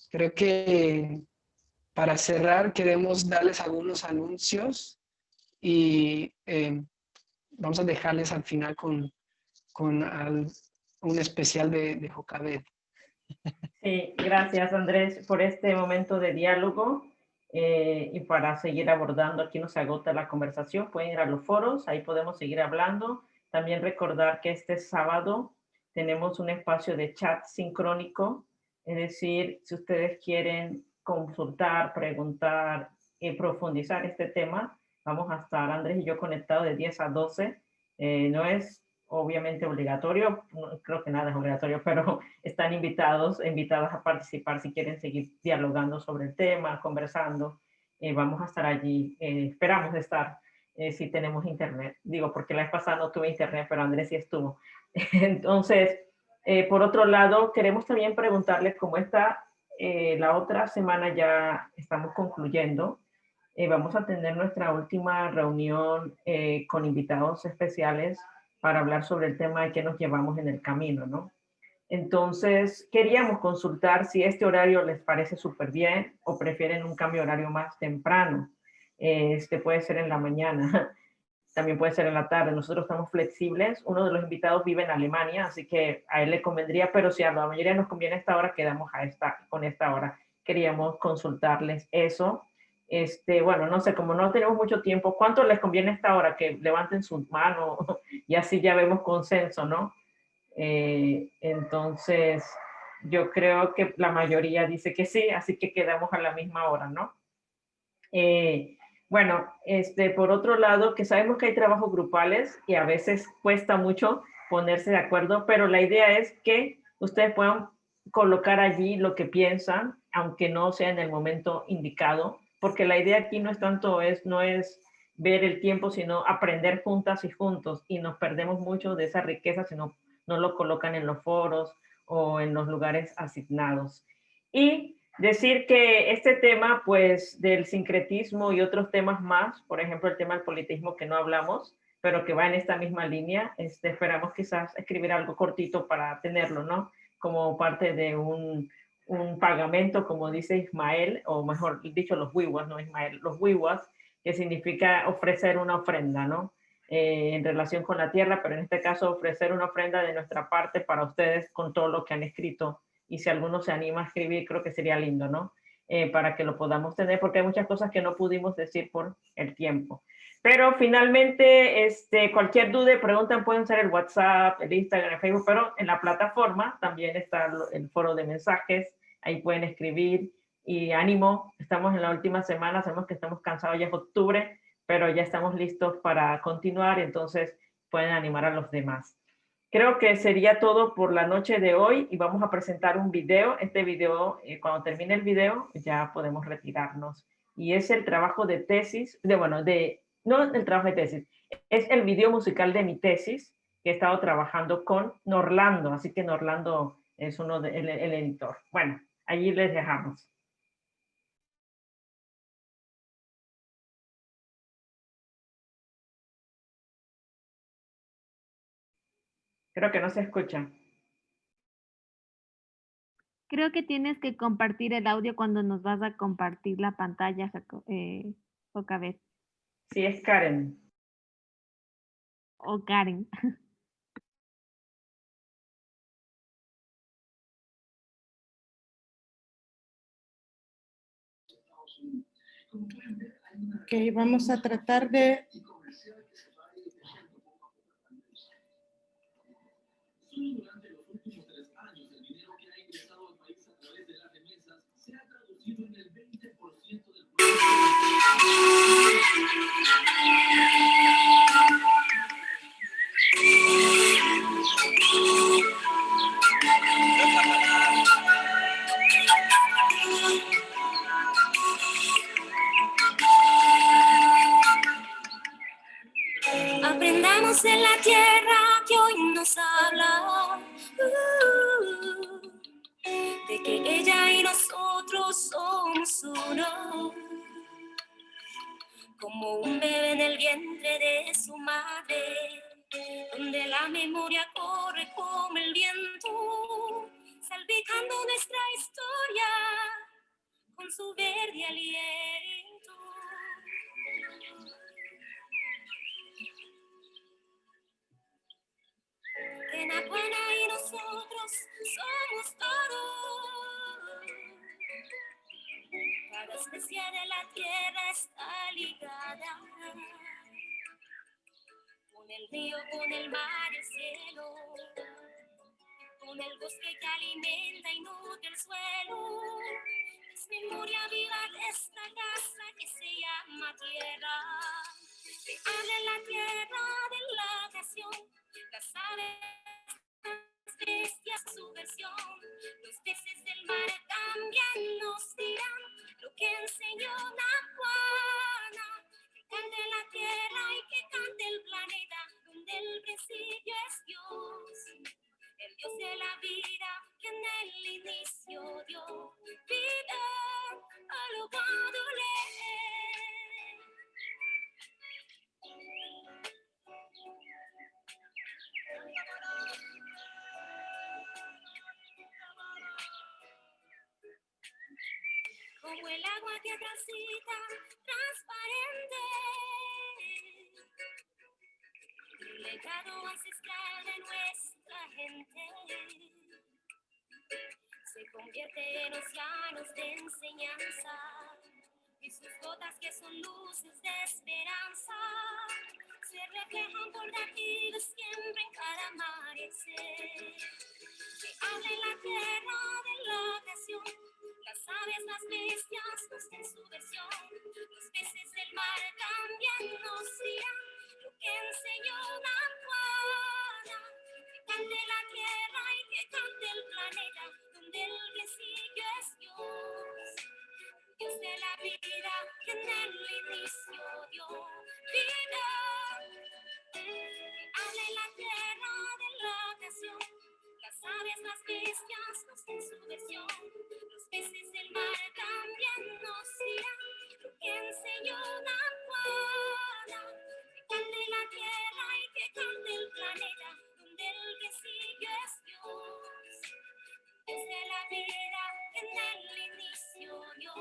creo que para cerrar queremos darles algunos anuncios y vamos a dejarles al final con un especial de Jocabet. Sí, gracias Andrés por este momento de diálogo y para seguir abordando, aquí no se agota la conversación, pueden ir a los foros, ahí podemos seguir hablando. También recordar que este sábado tenemos un espacio de chat sincrónico, es decir, si ustedes quieren consultar, preguntar y profundizar este tema, vamos a estar Andrés y yo conectados de 10 a 12, no es obviamente obligatorio, no, creo que nada es obligatorio, pero están invitadas a participar si quieren seguir dialogando sobre el tema, conversando. Vamos a estar allí, esperamos estar, si tenemos internet. Digo, porque la vez pasada no tuve internet, pero Andrés sí estuvo. Entonces, por otro lado, queremos también preguntarles cómo está la otra semana, ya estamos concluyendo. Vamos a tener nuestra última reunión con invitados especiales para hablar sobre el tema de qué nos llevamos en el camino, ¿no? Entonces, queríamos consultar si este horario les parece súper bien o prefieren un cambio de horario más temprano. Este puede ser en la mañana, también puede ser en la tarde. Nosotros estamos flexibles. Uno de los invitados vive en Alemania, así que a él le convendría, pero si a la mayoría nos conviene esta hora, quedamos con esta hora. Queríamos consultarles eso. Bueno, no sé, como no tenemos mucho tiempo, ¿cuánto les conviene esta hora? Que levanten su mano y así ya vemos consenso, ¿no? Entonces, yo creo que la mayoría dice que sí, así que quedamos a la misma hora, ¿no? Bueno, por otro lado, que sabemos que hay trabajos grupales y a veces cuesta mucho ponerse de acuerdo, pero la idea es que ustedes puedan colocar allí lo que piensan, aunque no sea en el momento indicado, porque la idea aquí no es tanto, no es ver el tiempo, sino aprender juntas y juntos, y nos perdemos mucho de esa riqueza si no lo colocan en los foros o en los lugares asignados. Y decir que este tema, pues, del sincretismo y otros temas más, por ejemplo, el tema del politismo que no hablamos, pero que va en esta misma línea, esperamos quizás escribir algo cortito para tenerlo, ¿no? Como parte de un pagamento, como dice Ismael, o mejor dicho, los wiwas, no Ismael, los wiwas, que significa ofrecer una ofrenda, ¿no? En relación con la tierra, pero en este caso ofrecer una ofrenda de nuestra parte para ustedes con todo lo que han escrito. Y si alguno se anima a escribir, creo que sería lindo, ¿no? Para que lo podamos tener, porque hay muchas cosas que no pudimos decir por el tiempo. Pero finalmente, cualquier duda y pregunta pueden ser el WhatsApp, el Instagram, el Facebook, pero en la plataforma también está el foro de mensajes, ahí pueden escribir. Y ánimo, estamos en la última semana, sabemos que estamos cansados, ya es octubre, pero ya estamos listos para continuar, entonces pueden animar a los demás. Creo que sería todo por la noche de hoy y vamos a presentar un video. Este video, cuando termine el video, ya podemos retirarnos. Y es el trabajo de tesis, no el trabajo de tesis, es el video musical de mi tesis que he estado trabajando con Norlando, así que Norlando es el editor. Bueno, allí les dejamos. Creo que no se escucha. Creo que tienes que compartir el audio cuando nos vas a compartir la pantalla, Jocabet. Sí, es Karen. O Karen. Ok, vamos a tratar de... Aprendamos en la tierra que hoy nos habla de que ella y nosotros somos uno, como un bebé en el vientre de su madre, donde la memoria corre como el viento, salpicando nuestra historia con su verde aliento. somos todos. Cada especie de la tierra está ligada con el río, con el mar, el cielo, con el bosque que alimenta y nutre el suelo. Es memoria viva de esta casa que se llama tierra. Que hable la tierra de la creación, las aves, las bestias, su versión. Los peces del mar también nos dirán lo que enseñó Nahuana. Que cante la tierra y que cante el planeta, donde el principio es Dios. El Dios de la vida que en el inicio dio vida a lo guadule. Como el agua que transita transparente, legado ancestral de nuestra gente, se convierte en océanos de enseñanza, y sus gotas que son luces de esperanza se reflejan por latidos siempre en cada amanecer. Que hable la tierra de la creación, las aves, las bestias nos den su versión, los peces del mar también nos dirán lo que enseñó Nahuana. Que cante la tierra y que cante el planeta, donde el principio es Dios. Dios de la vida que en el inicio dio vida. Que hable la tierra de la creación, las aves, las bestias nos den su versión, los peces del mar también nos dirán lo que enseñó Nahuana. Que cante la tierra y que cante el planeta, donde el principio es Dios. Dios de la vida que en el inicio dio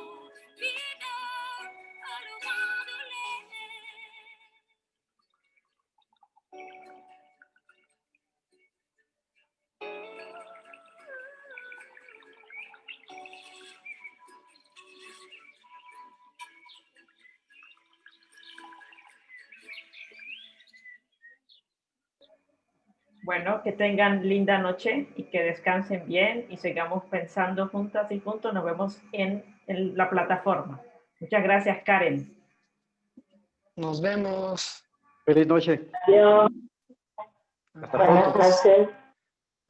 vida a lo guadule. Bueno, que tengan linda noche y que descansen bien y sigamos pensando juntas y juntos. Nos vemos en la plataforma. Muchas gracias, Karen. Nos vemos. Feliz noche. Adiós. Hasta pronto.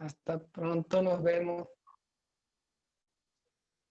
Hasta pronto, nos vemos.